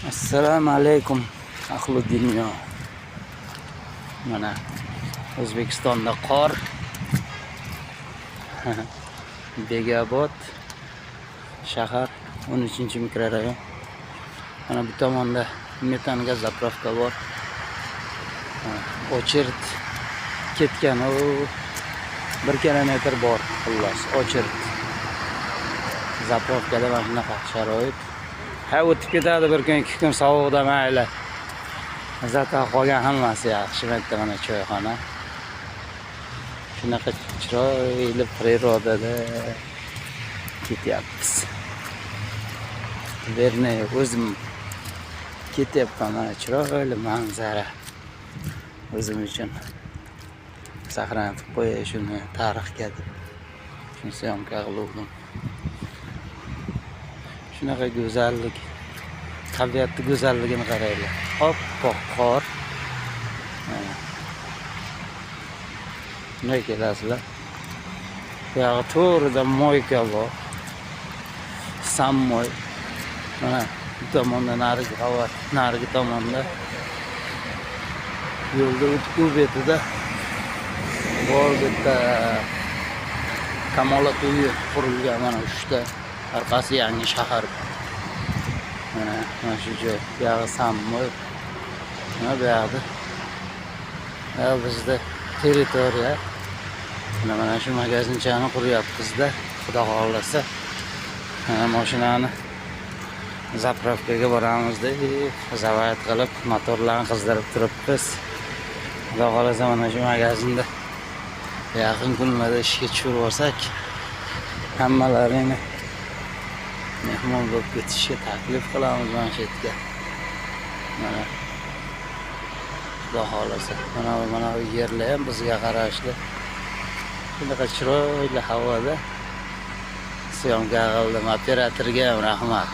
Assalomu alaykum ahli dunyo. Mana O'zbekistonda qor. Begobod shahar 13-mikrorayon. Mana bu tomonda metan gaz zapravka bor. Ochirt ketgan u 1 kilometr bor xullas. Ochirt zapravkada mana shunaqa sharoit. O'tib ketadi bir kun, 2 kun sovuqda mayli. Zata qolgan hammasi yaxshi. Mana choyxona. Shunaqa chiroyli prirodada ketyapmiz. Vermay o'zim ketyapman. Mana chiroyli manzara. O'zim uchun saqlanib qo'yay shuni tarixga deb. Shuni syomka qildim. Shunaqa go'zallik, tabiatning go'zalligini qaranglar. Oppoq qor. Nima kelasizlar? Bu yoqda to'g'rida moyka bor. Sammoy. Mana bu tomonda narigi tomonda yo'lda o'tib betida bor bitta Kamolat uyi qurilgan. Mana 3 ta orqasi yangi shahar. Mana shu joy. Bu yoqda Sammoy. Bu yoqda bizda territoriya. Mana shu magazinchani quryapmiz-da. Xudo xolasa. Mana mashinani zapravkaga boramiz-da, zavat qilib motorlarni qizdirib turibmiz. Xudo xolasa mana shu magazinda yaqin kunlarda ishga tushirib olsak, hammalarini mehmon bo'lib ketishga taklif qilamiz mana shu yerga. Mana Xudo xolasa. Mana bu yerlar ham bizga qarashli. Shunaqa chiroyli havoda syomka qildim. Operatorga ham rahmat.